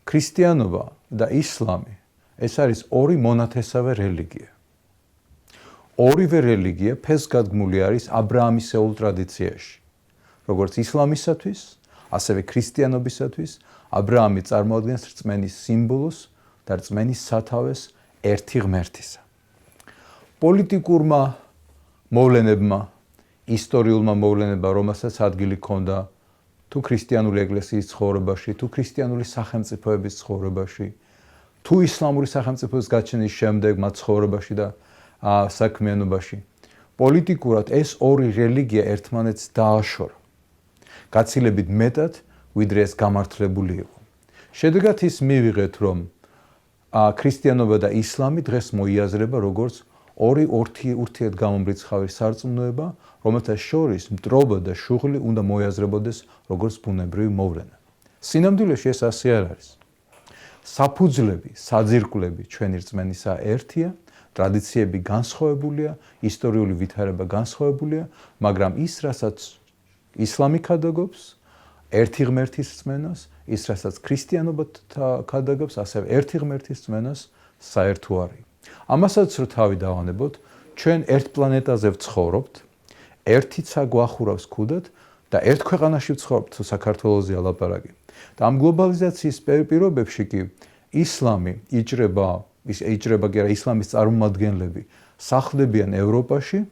ქრისტიანობა და ისლამი ეს არის ორი მონათესავე რელიგია. ორივე რელიგია ფესგადგმული არის აბრაამისეულ ტრადიციაში. როგორც ისლამისათვის, ასევე ქრისტიანობისათვის აბრაამი წარმოადგენს რწმენის სიმბოლოს და რწმენის სათავეს ერთი ღმერთისა. პოლიტიკურმა მოვლენებმა, ისტორიულმა მოვლენებმა, რომელსაც ადგილი ჰქონდა თუ ქრისტიანული ეკლესიის ცხოვრებაში, თუ ქრისტიანული სახელმწიფოების ცხოვრებაში, თუ ისლამური სახელმწიფოს გაჩენის შემდეგ მათ ცხოვრებაში და საქმიანობაში. პოლიტიკურად ეს ორი რელიგია ერთმანეთს დააშორა. გაცილებით მეტად, ვიდრე ეს გამართლებული იყო. შედეგად ის მივიღეთ, რომ ქრისტიანობა და ისლამი დღეს მოიაზრება როგორც ორი ურთიერთგამომრიცხავი სარწმუნოება, რომელთა შორის მტრობა და შუღლი უნდა მოიაზრებოდეს როგორც ბუნებრივი მოვლენა. სინამდვილეში ეს ასე არ არის. საფუძვლები, საძირკვლები ჩვენი რწმენისა ერთია, ტრადიციები განსხვავებულია, ისტორიული ვითარება განსხვავებულია, მაგრამ ის, რასაც ისლამი ქადაგობს, ერთი ღმერთის რწმენას, ის, რასაც ქრისტიანობა ქადაგობს, ასევე ერთი ღმერთის რწმენას საერთო არის. ამასაც რო თავი დავანებოთ, ჩვენ ერთ პლანეტაზე ვცხოვრობთ, ერთი ცა გვახურავს ქუდად და ერთ ქვეყანაში ვცხოვრობთ, თუ საქართველოსია ლაპარაკი. და ამ გლობალიზაციის პირობებში კი ისლამი იჭრება კი არა, ისლამის წარმომადგენლები სახლდებიან ევროპაში,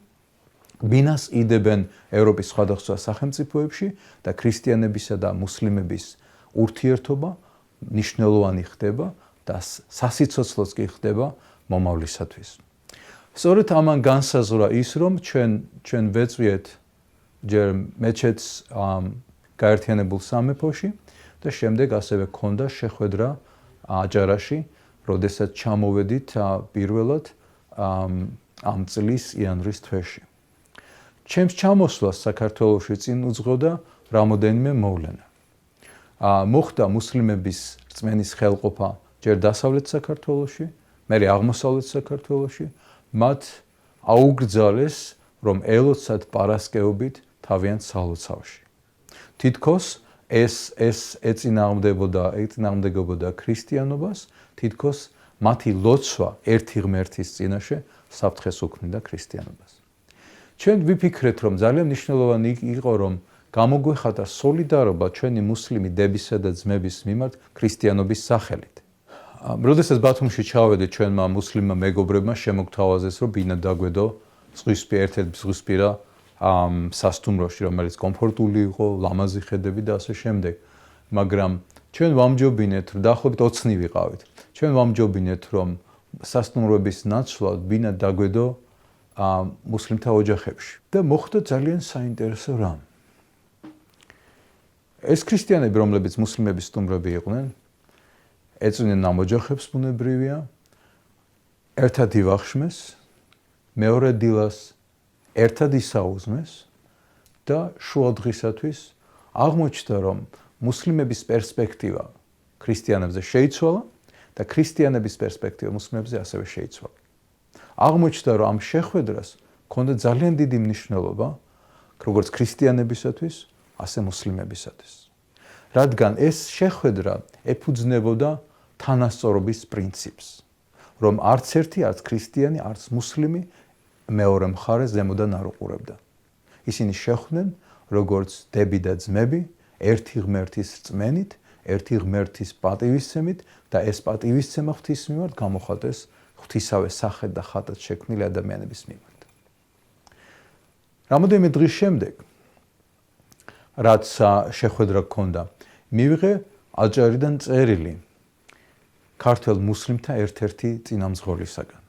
ბინას იდებენ ევროპის სხვადასხვა სახელმწიფოებში და ქრისტიანებისა და მუსლიმების ურთიერთობა მნიშვნელოვანი ხდება და სასიცოცხლოც კი ხდება მომავლისათვის. სწორედ ამან განსაზღვრა ის, რომ ჩვენ ვეწვიეთ ჯერ მეჩეთს გაერთიანებულ სამეფოში და შემდეგ ასევე ქონდა შეხვედრა აჯარაში, როდესაც ჩამოვედით პირველად ამ წლის იანვრის თვეში. ჩემს ჩამოსვლას საქართველოში წინ უძღოდა რამოდენიმე მოვლენა. მოხდა მუსლიმების რწმენის ხელყოფა ჯერ დასავლეთ საქართველოში, მერე აღმოსავლეთ საქართველოში, მათ აუგრძალეს, რომ ელოცად პარასკევობით თავიანთ სალოცავში. თითქოს ეს ეწინააღმდეგებოდა ქრისტიანობას, თითქოს მათი ლოცვა ერთი ღმერთის წინაშე საფრთხეს უქმნიდა ქრისტიანობას. ჩვენ ვიფიქრეთ, რომ ძალიან მნიშვნელოვანი იყო, რომ გამოგვეხატა სოლიდარობა ჩვენი მუსლიმი დებისა და ძმების მიმართ ქრისტიანობის სახელით. როდესაც ბათუმში ჩავედით, ჩვენმა მუსლიმმა მეგობრებმა შემოგთავაზეს, რომ ბინა დაგვედო ერთ-ერთ ზღვისპირა სასტუმროში, რომელიც კომფორტული იყო, ლამაზი ხედები და ასე შემდეგ. მაგრამ ჩვენ ვამჯობინეთ, რომ დაახლოებით 20 ვიყავით. ჩვენ ვამჯობინეთ, რომ სასტუმროების ნაცვლად ბინა დაგვედო მუსლიმთა ოჯახებში. და მოხდა ძალიან საინტერესო რამ. ეს ქრისტიანები, რომლებიც მუსლიმების სტუმრები იყვნენ, ეწვნენ ამ ოჯახებს ბუნებრივია, ერთად ივახშმეს, მეორე დილას ერთად ისაუზმეს და შუადღისათვის აღმოჩნდა, რომ მუსლიმების პერსპექტივა ქრისტიანებზე შეიცვალა და ქრისტიანების პერსპექტივა მუსლიმებზე ასევე შეიცვალა. აღმოჩნდა, რომ ამ შეხვედრას ჰქონდა ძალიან დიდი მნიშვნელობა როგორც ქრისტიანებისათვის, ასე მუსლიმებისათვის. რადგან ეს შეხვედრა ეფუძნებოდა თანასწორობის პრინციპს, რომ არც ერთი, არც ქრისტიანი, არც მუსლიმი მეორე მხარეს ზემოდან არ უყურებდა. ისინი შეხვდნენ როგორც დები და ძმები, ერთი ღმერთის რწმენით, ერთი ღმერთის პატივისცემით და ეს პატივისცემა ღვთის მიმართ გამოხატეს ღვთისავე სახედ და ხატად შექმნილი ადამიანების მიმართ. რამოდენიმე დღის შემდეგ, რაც შეხვედრა ჰქონდა, მივიღე აჯარიდან წერილი ქართველ მუსლიმთა ერთ-ერთი წინამძღოლისაგან.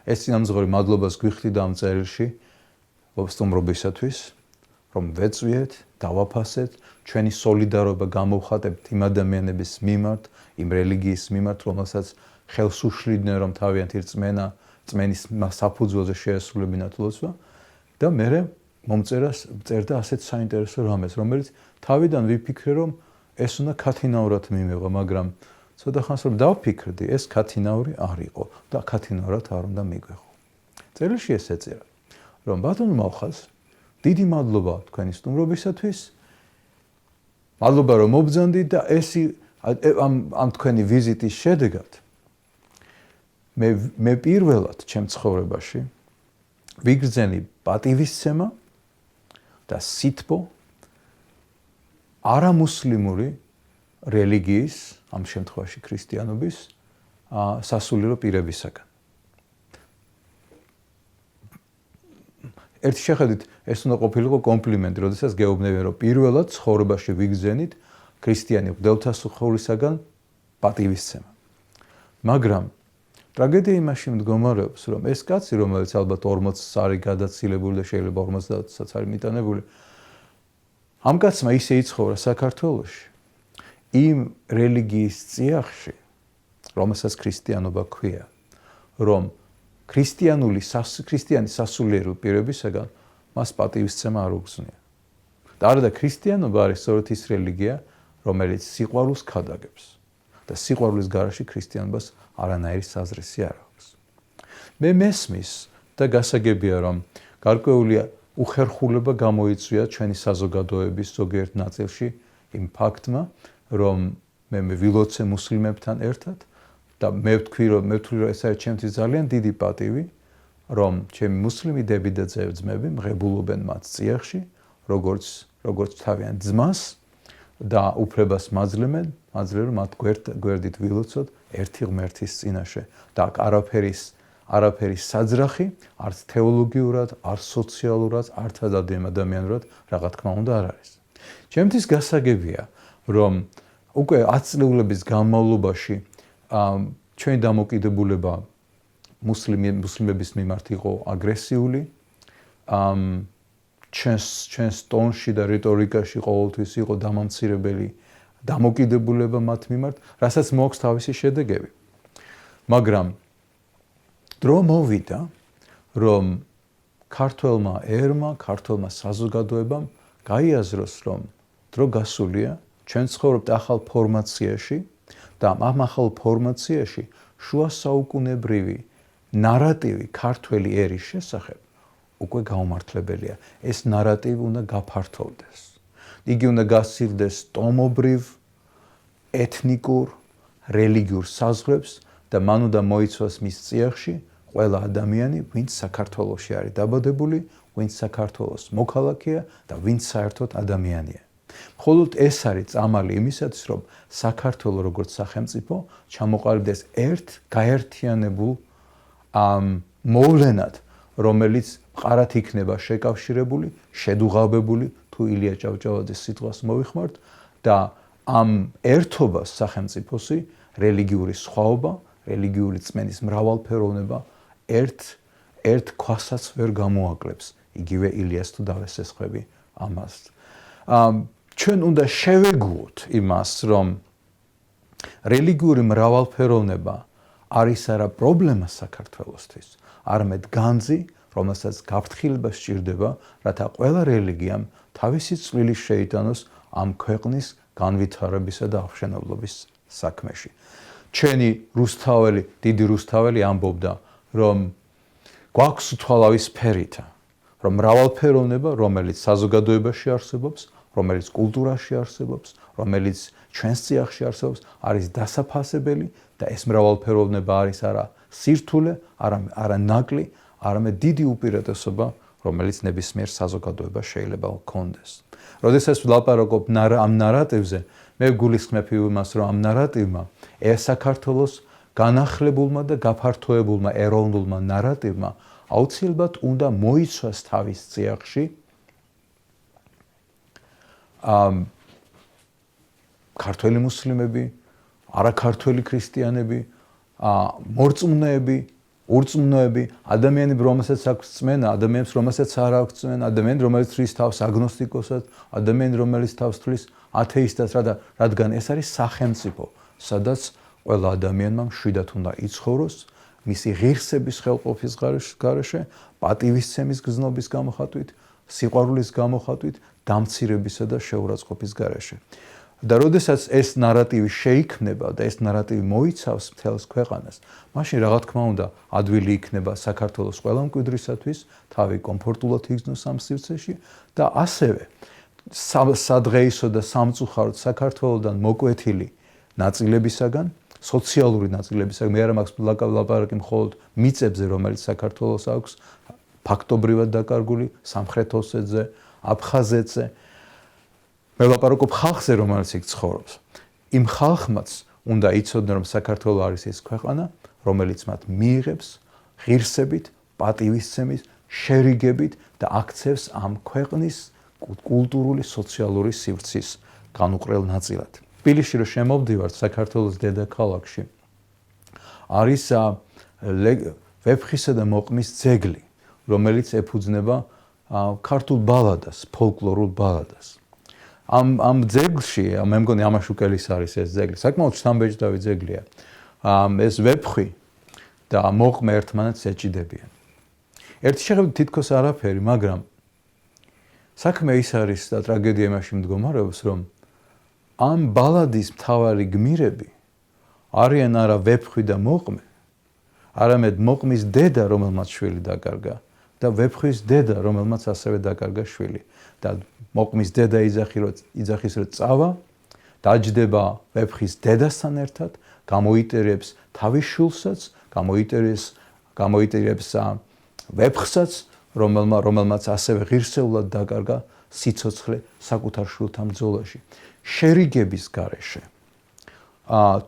ეს წინამძღოლი მადლობას გვიხდიდა ამ წერილში სტუმრობისათვის, რომ ვეწვიეთ, დავაფასეთ, ჩვენი სოლიდარობა გამოვხატებთ იმ ადამიანების მიმართ, იმ რელიგიის მიმართ, რომელსაც ხელს უშლიდნენ, რომ თავიანთი რწმენის საფუძველზე შეესრულებინათ ლოცვა და მერე წერდა ასეთ საინტერესო რამეს, რომელიც თავიდან ვიფიქრე, რომ ეს უნდა ქათინაურად მიმეღო, მაგრამ ცოტა ხანს რომ დავფიქრდი, ეს ქათინაური არ იყო და ქათინაურად არ უნდა მიგვეღო. წერილში ეს ეწერა, რომ ბატონო მალხაზ, დიდი მადლობა თქვენი სტუმრობისათვის. მადლობა რომ მობრძანდით და ეს ამ თქვენი ვიზიტის შედეგად მე პირველად ჩემ ცხოვრებაში ვიგრძენი პატივისცემა და სითბო არამუსლიმური რელიგიის, ამ შემთხვევაში ქრისტიანობის სასულიერო პირებისაგან. ერთი შეხედვით ეს უნდა ყოფილიყო კომპლიმენტი, როდესაც გეუბნებიან, რომ პირველად ცხოვრებაში ვიგრძენით ქრისტიანი მღვდელთასახურისაგან პატივისცემა. მაგრამ ტრაგედია იმაში მდგომარეობს, რომ ეს კაცი, რომელიც ალბათ 40-ს არის გადაცილებული და შეიძლება 50-საც არის მიტანებული, ამ კაცმა ისე იცხოვრა საქართველოში, იმ რელიგიის წიაღში, რომელსაც ქრისტიანობა ქვია, რომ ქრისტიანი სასულიერო პირებისაგან მას პატივისცემა არ უგზნია. და არა და ქრისტიანობა არის სწორედ ის რელიგია, რომელიც სიყვარულს ქადაგებს და სიყვარულის გარეშე ქრისტიანობას არანაირი საზრისი არ აქვს. მე მესმის და გასაგებია, რომ გარკვეული უხერხულება გამოიწვია ჩვენი საზოგადოების ზოგიერთ ნაწილში იმ ფაქტმა, რომ მე ვილოცე მუსლიმებთან ერთად და მე ვთქვი, რომ ეს არის ჩემთვის ძალიან დიდი პატივი, რომ ჩემი მუსლიმი დები და ძმები მღებულობენ მათ წიაღში, როგორც თავიანთ ძმას და უფლებას მაძლევენ, რომ მათ გვერდით ვილოცოთ ერთი ღმერთის წინაშე და აქ არაფერი საძრახი, არც თეოლოგიურად, არც სოციალურად, არც ადამიანურად, რა თქმა უნდა არ არის. ჩემთვის გასაგებია, რომ უკვე 10 წლების განმავლობაში ჩვენი დამოკიდებულება მუსლიმების მიმართ იყო აგრესიული, ჩვენს ტონში და რიტორიკაში ყოველთვის იყო დამამცირებელი დამოკიდებულება მათ მიმართ, რასაც მოაქვს თავისი შედეგები. მაგრამ დრო მოვიდა, რომ ქართველმა ერმა, ქართველმა საზოგადოებამ გაიაზროს, რომ დრო გასულია, ჩვენ ცხოვრობთ ახალ ფორმაციაში და ამ ახალ ფორმაციაში შუა საუკუნებრივი ნარატივი ქართველი ერის შესახებ უკვე გაუმართლებელია. ეს ნარატივი უნდა გაფართოვდეს. იგი უნდა გასცილდეს ტომობრივ, ეთნიკურ, რელიგიურ საზღვრებს და მან უნდა მოიცვას მის წიაღში ყველა ადამიანი, ვინც საქართველოში არის დაბადებული, ვინც საქართველოს მოქალაქეა და ვინც საერთოდ ადამიანია. მხოლოდ ეს არის წამალი იმისათვის, რომ საქართველო როგორც სახელმწიფო ჩამოყალიბდეს ერთ გაერთიანებულ მოვლენად, რომელიც მყარად იქნება შეკავშირებული, შედუღაბებული, თუ ილია ჭავჭავაძის სიტყვას მოვიხმართ და ამ ერთობას სახელმწიფოსი რელიგიური სხვაობა, რელიგიური წმენის მრავალფეროვნება ერთ ქვასაც ვერ გამოაკლებს. იგივე ილიას თუ დავესესხები ამას. ჩვენ უნდა შევეგუოთ იმას, რომ რელიგიური მრავალფეროვნება არის არა პრობლემა საქართველოსთვის, არამედ განძი, რომელსაც გაფრთხილება სჭირდება, რათა ყველა რელიგიამ თავისი წვლილი შეიტანოს ამ ქვეყნის განვითარებისა და აღმშენებლობის საქმეში. ჩვენი დიდი რუსთაველი ამბობდა, რომ გვაქვს უთვალავის ფერითა, რომ მრავალფეროვნება, რომელიც საზოგადოებაში არსებობს, რომელიც კულტურაში არსებობს, რომელიც ჩვენს წიაღში არსებობს, არის დასაფასებელი და ეს მრავალფეროვნება არის არა სირთულე, არა ნაკლი, არამედ დიდი უპირატესობა, რომელიც ნებისმიერ საზოგადოებას შეიძლება ჰქონდეს. როდესაც ვლაპარაკობ ამ ნარატივზე, მე გულისხმობ იმას, რომ ამ ნარატივმა საქართველოს განახლებულმა და გაფართოებულმა ეროვნულმა ნარატივმა აუცილებლად უნდა მოიცვას თავის წიაღში ქართველი მუსლიმები, არაქართველი ქრისტიანები, მორწმუნეები, ურწმუნოები, ადამიანები, რომელსაც აქვს წმენა, ადამიანებს, რომელსაც არ აქვს წმენა, ადამიანები, რომელიც თვლის თავს აგნოსტიკოსად, ადამიანები, რომელიც თავს თვლის ათეისტად, რადგან ეს არის სახელმწიფო, სადაც ყველა ადამიანმა მშვიდად უნდა იცხოვროს, მისი ღირსების ხელყოფის გარეშე, პატივისცემის გზნობის გამოხატვით, სიყვარულის გამოხატვით, დამცირებისა და შეურაცხყოფის გარეშე. და როდესაც ეს ნარატივი შეიქმნება და ეს ნარატივი მოიცავს მთელს ქვეყანას, მაშინ რა თქმა უნდა, ადვილი იქნება საქართველოს ყველა მკვიდრისათვის, თავი კომფორტულად იგრძნოს ამ სივრცეში და ასევე სადღეისო და სამწუხაროდ საქართველოდან მოკვეთილი ნაწილებისაგან, სოციალური ნაწილებისაგან. მე არ მაქვს ლაპარაკი მხოლოდ მიწებზე, რომელიც საქართველოს აქვს, ფაქტობრივად დაკარგული, სამხრეთ ოსეთზე, აფხაზეთზე. მე ლაპარაკობ ხალხზე, რომელიც იქ ცხოვრობს. იმ ხალხმაც უნდა იცოდნენ, რომ საქართველო არის ეს ქვეყანა, რომელიც მათ მიიღებს ღირსებით, პატივისცემით, შერიგებით და აქცევს ამ ქვეყნის კულტურული, სოციალური სივრცის განუყრელ ნაწილად. თბილისში რომ შემოვდივართ საქართველოს დედაქალაქში, არის ვეფხისა და მოყმის ძეგლი, რომელიც ეფუძნება ქართულ ბალადას, ფოლკლორულ ბალადას. ამ ძეგლში, მე მგონი ამაშუკელის არის ეს ძეგლი, საკმაოდ შთამბეჭდავი ძეგლია. ეს ვეფხვი და მოყმე ერთმანეთს ეჭიდებიან. ერთი შეხედვით თითქოს არაფერი, მაგრამ საქმე ის არის და ტრაგედია იმაში მდგომარეობს, რომ ამ ბალადის მთავარი გმირები არიან არა ვეფხვი და მოყმე, არამედ მოყმის დედა, რომელმაც შვილი დაკარგა და ვეფხვის დედა, რომელმაც ასევე დაკარგა შვილი. და მოყმის დედა იძახის რომ წავა, დაჯდება ვეფხის დედასთან ერთად, გამოიტერებს თავის შვილსაც, გამოიტერებს ვეფხსაც, რომელმაც ასევე ღირსეულად დაკარგა სიცოცხლე საკუთარ შვილთან ბრძოლაში. შერიგების გარეშე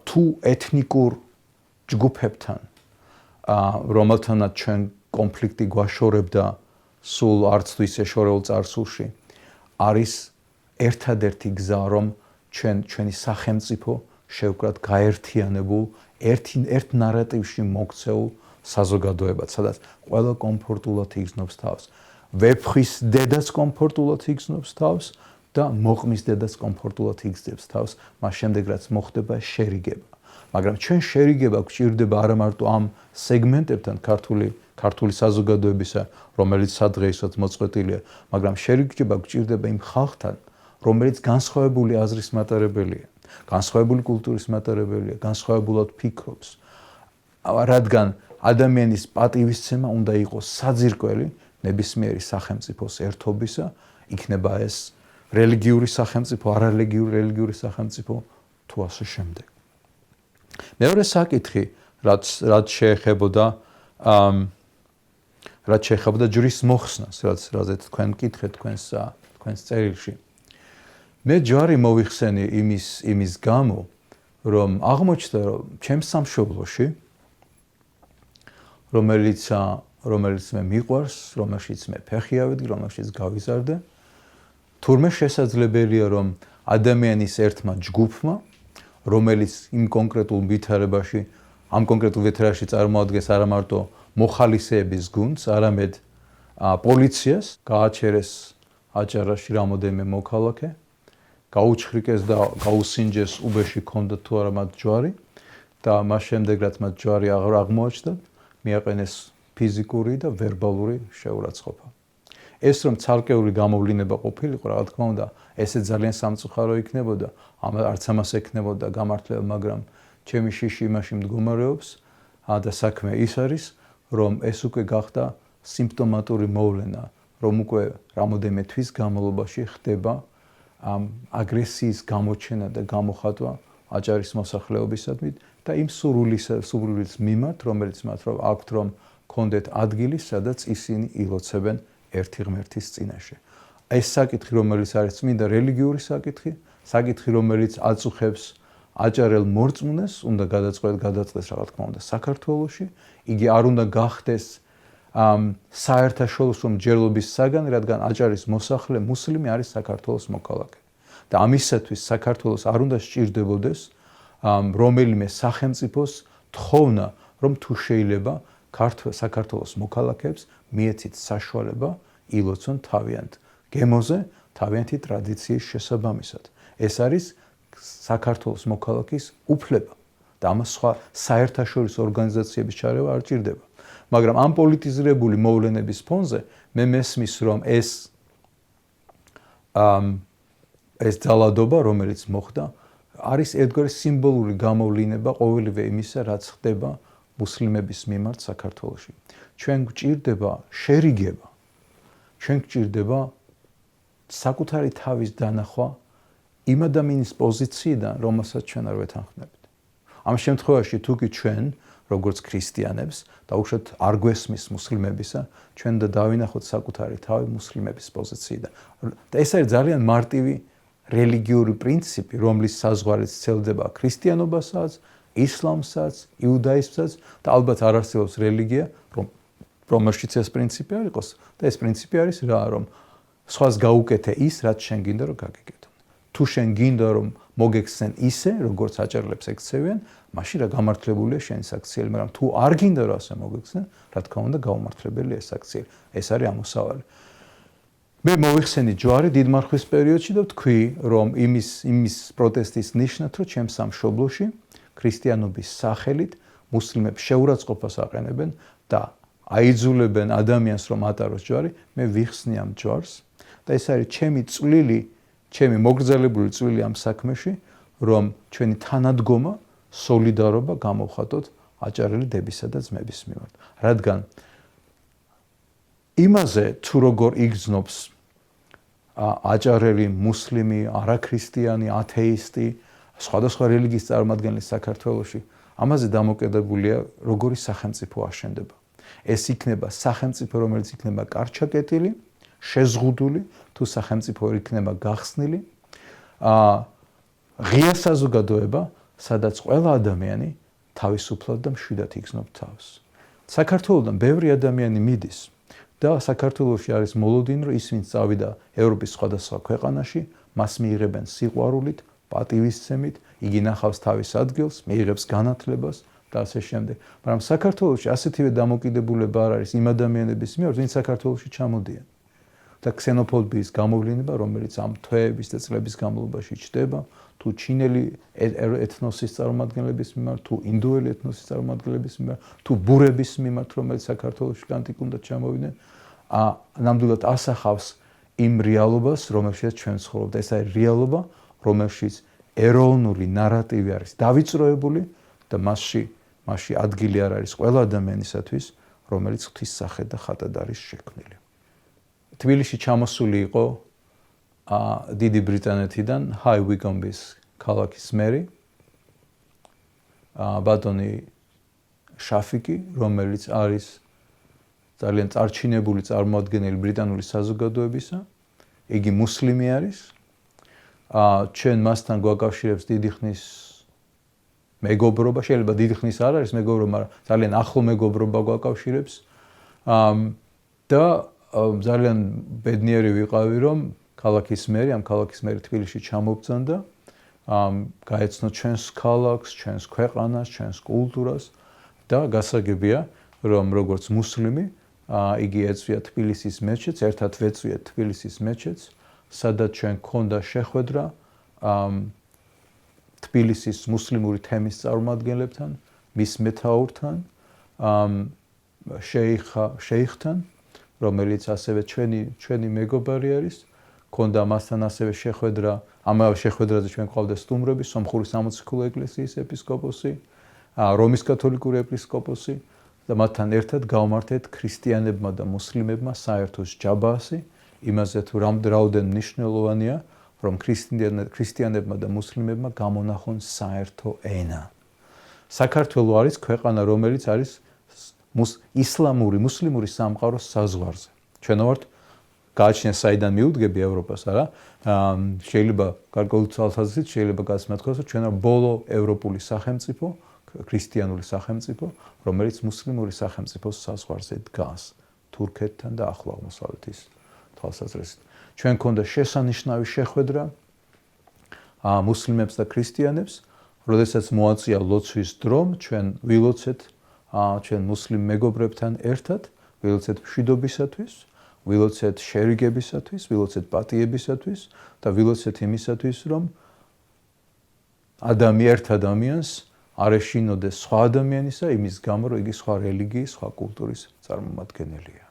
თუ ეთნიკურ ჯგუფებთან, რომელთანაც ჩვენ კონფლიქტი გვაშორებდა სულ არც თუ ისე შორეულ წარსულში, არის ერთადერთი გზა, რომ ჩვენი სახელმწიფო შევკრათ გაერთიანებულ ერთ ნარატივში მოქცეულ საზოგადოებად, სადაც ყველა კომფორტულად იგრძნობს თავს. ვეფხვის დედაც კომფორტულად იგრძნობს თავს და მოყმის დედაც კომფორტულად იგრძნობს თავს, მას შემდეგ რაც მოხდება შერიგება. მაგრამ ჩვენ შერიგება გვჭირდება არა მარტო ამ სეგმენტებთან ქართული საზოგადოებისა, რომელიც სადღეისოდ მოწყვეტილია, მაგრამ შერიგება გვჭირდება იმ ხალხთან, რომელიც განსხვავებული აზრის მატარებელია, განსხვავებული კულტურის მატარებელია, განსხვავებულად ფიქრობს. რადგან ადამიანის პატივისცემა უნდა იყოს საძირკველი ნებისმიერი სახელმწიფოს ერთობისა, იქნება ეს რელიგიური სახელმწიფო, არარელიგიური სახელმწიფო თუ ასე შემდეგ. მეორე საკითხი, რაც შეეხებოდა ჯვრის მოხსნას, რაზეც თქვენ მკითხეთ თქვენს წერილში. მე ჯვარი მოვიხსენი იმის გამო, რომ აღმოჩნდა, რომ ჩემს სამშობლოში, რომელიც მე მიყვარს, რომელშიც მე ფეხი ავედგე, რომელშიც გავიზარდე, თურმე შესაძლებელია, რომ ადამიანის ერთმა ჯგუფმა, რომელიც იმ კონკრეტულ ვითარებაში, ამ კონკრეტულ ვითარებაში წარმოადგენს არა მარტო მოხალისეების გუნდს, არამედ პოლიციას, გააჩერეს აჭარაში რამოდენიმე მოქალაქე, გაუჩხრიკეს და გაუსინჯეს უბეში ჰქონდათ თუ არა მათ ჯვარი და მას შემდეგ რაც მათ ჯვარი აღარ აღმოაჩნდათ, მიაყენეს ფიზიკური და ვერბალური შეურაცხყოფა. ეს რომ ცალკეული გამოვლინება ყოფილიყო, რა თქმა უნდა, ესე ძალიან სამწუხარო იქნებოდა, არც ამას ექნებოდა გამართლება, მაგრამ ჩემი შიში იმაში მდგომარეობს და საქმე ის არის, რომ ეს უკვე გახდა სიმპტომატური მოვლენა, რომ უკვე რამოდენიმე თვის განმავლობაში ხდება აგრესიის გამოჩენა და გამოხატვა აჭარის მოსახლეობისადმი და იმ სურვილის მიმართ, რომელიც მათ აქვთ, რომ კონდეთ ადგილი, სადაც ისინი ილოცებენ ერთი ღმერთის წინაშე. ეს საკითხი, რომელიც არის წმინდა რელიგიური საკითხი, რომელიც აწუხებს აჭარელ მორწმუნეს, უნდა გადაწყვეტს რა თქმა უნდა საქართველოში, იგი არ უნდა გახდეს საერთაშორისო მსჯელობის საგანი, რადგან აჭარის მოსახლე მუსლიმი არის საქართველოს მოქალაქე. და ამისათვის საქართველოს არ უნდა სჭირდებოდეს რომელიმე სახელმწიფოს თხოვნა, რომ თუ შეიძლება საქართველოს მოქალაქეებს მიეცით საშუალება ილოცონ თავიანთ გემოზე, თავიანთი ტრადიციის შესაბამისად. ეს არის საქართველოს მოქალაქის უფლება და ამას სხვა საერთაშორისო ორგანიზაციების ჩარევა არ ჭირდება. მაგრამ ამ პოლიტიზირებული მოვლენების ფონზე მე მესმის, რომ ეს ძალადობა, რომელიც მოხდა, არის ერთგვარი სიმბოლური გამოვლინება ყოველივე იმისა, რაც ხდება მუსლიმების მიმართ საქართველოში. ჩვენ გვჭირდება შერიგება, ჩვენ გვჭირდება საკუთარი თავის დანახვა იმ ადამიანის პოზიციიდან, რომელსაც ჩვენ არ ვეთანხმებით. ამ შემთხვევაში თუ კი ჩვენ, როგორც ქრისტიანებს, დაუშვათ არ გვესმის მუსლიმებისა, ჩვენ და დავინახოთ საკუთარი თავი მუსლიმების პოზიციიდან. და ეს არის ძალიან მარტივი რელიგიური პრინციპი, რომლის საზღვარიც ცელდება ქრისტიანობასაც, ისლამსაც, იუდაიზმსაც და ალბათ არ არსებობს რელიგია, რომელშიც ეს პრინციპი არ იყოს. და ეს პრინციპი არის რა, რომ სხვას გაუკეთე ის, რაც შენ გინდა რომ გაგიკეთონ. თუ შენ გინდა რომ მოგექცენ ისე, როგორც აჭარლებს ექცევიან, მაშინ რა გამართლებულია შენი საქციელი, მაგრამ თუ არ გინდა რომ ასე მოგექცენ, რა თქმა უნდა გაუმართლებელია ეს საქციელი. ეს არის ამოსავალი. მე მოვიხსენი ჯვარი დიდმარხვის პერიოდში და ვთქვი, რომ იმის პროტესტის ნიშნად, რომ ჩემს სამშობლოში ქრისტიანობის სახელით მუსლიმებს შეურაცხყოფას აყენებენ და აიძულებენ ადამიანს რომ ატაროს ჯვარი, მე ვიხსნი ამ ჯვარს და ეს არის ჩემი მოგრძალებული წვლილი ამ საქმეში, რომ ჩვენი თანადგომა, სოლიდარობა გამოვხატოთ აჭარელი დებისა და ძმების მიმართ. რადგან იმაზე თუ როგორ იგრძნობს აჭარელი, მუსლიმი, არაქრისტიანი, ათეისტი, სხვადასხვა რელიგიის წარმომადგენელი საქართველოში, ამაზე დამოკიდებულია როგორი სახელმწიფო აშენდება. ეს იქნება სახელმწიფო, რომელიც იქნება კარჩაკეტილი, შეზღუდული, თუ სახელმწიფო იქნება გახსნილი, ღია საზოგადოება, სადაც ყველა ადამიანი თავისუფლად და მშვიდად იგრძნობს თავს. საქართველოდან ბევრი ადამიანი მიდის და საქართველოში არის მოლოდინი, რომ ის ვინც წავიდა ევროპის სხვადასხვა ქვეყანაში, მას მიიღებენ სიყვარულით, პატივისცემით, იგი ნახავს თავის ადგილს, მიიღებს განათლებას და ასე შემდეგ. მაგრამ საქართველოში ასეთივე დამოკიდებულება არ არის იმ ადამიანების მიერ, ვინც საქართველოში ჩამოდიან. და ქსენოფობიის გამოვლინება, რომელიც ამ თვეების და წლების განმავლობაში ჩნდება, თუ ჩინელი ეთნოსის წარმომადგენლების მიმართ, თუ ინდოელი ეთნოსის წარმომადგენლების მიმართ, თუ ბურების მიმართ, რომელიც საქართველოში კანტიკუნდად ჩამოვიდნენ, ნამდვილად ასახავს იმ რეალობას, რომელშიც ჩვენ ცხოვრობთ. ეს არის რეალობა, რომელშიც ეროვნული ნარატივი არის დავიწროებული და მასში ადგილი არ არის ყველა ადამიანისათვის, რომელიც ღვთის სახედ და ხატად არის შექმნილი. თბილისში ჩამოსული იყო დიდი ბრიტანეთიდან ჰაი ვიგომბის ქალაქის მერი ბატონი შაფიკი, რომელიც არის ძალიან წარჩინებული წარმოადგენელი ბრიტანული საზოგადოებისა. იგი მუსლიმი არის. ჩვენ მასთან გვაკავშირებს დიდი ხნის მეგობრობა, შეიძლება დიდი ხნის არ არის მეგობრობა, მაგრამ ძალიან ახლო მეგობრობა გვაკავშირებს. და ძალიან ბედნიერი ვიყავი, რომ ამ ქალაქის მერი თბილისში ჩამობრძანდა, გაეცნო ჩვენს ქალაქს, ჩვენს ქვეყანას, ჩვენს კულტურას და გასაგებია, რომ როგორც მუსლიმი, იგი ეწვია თბილისის მეჩეთს, ერთად ვეწვიეთ თბილისის მეჩეთს, სადაც ჩვენ გქონდა შეხვედრა თბილისის მუსლიმური თემის წარმომადგენლებთან, მის მეთაურთან, შეიხთან, რომელიც ასევე ჩვენი მეგობარი არის. გქონდა მასთან ასევე შეხვედრა, ამავე შეხვედრაზე ჩვენ გვყავდა სტუმრები, სომხური სამოციქულო ეკლესიის ეპისკოპოსი, რომის კათოლიკური ეპისკოპოსი და მათთან ერთად გავმართეთ ქრისტიანებმა და მუსლიმებმა საერთო ჯაბაასი, იმაზე თუ რამდენ მნიშვნელოვანია, რომ ქრისტიანებმა და მუსლიმებმა გამონახონ საერთო ენა. საქართველო არის ქვეყანა, რომელიც არის ისლამური, მუსლიმური სამყაროს საზღვარზე. ჩვენ ვართ გააჩნია საიდან მიუდგები ევროპას, არა? შეიძლება გარკვეული თვალსაზრისით შეიძლება გასმეთქოს, რომ ჩვენ ვართ ბოლო ევროპული სახელმწიფო, ქრისტიანული სახელმწიფო, რომელიც მუსლიმური სახელმწიფოს საზღვარზე დგას, თურქეთთან და ახლო აღმოსავლეთის თვალსაზრისით. ჩვენ გქონდა შესანიშნავი შეხვედრა მუსლიმებს და ქრისტიანებს, როდესაც მოაწია ლოცვის დრომ, ჩვენ ვილოცეთ ჩვენ მუსლიმ მეგობრებთან ერთად, ვილოცეთ მშვიდობისათვის, ვილოცეთ შერიგებისათვის, ვილოცეთ პატიებისათვის და ვილოცეთ იმისათვის, რომ ერთ ადამიანს არ ეშინოდეს სხვა ადამიანისა, იმის გამო, რომ იგი სხვა რელიგიის, სხვა კულტურის წარმომადგენელია.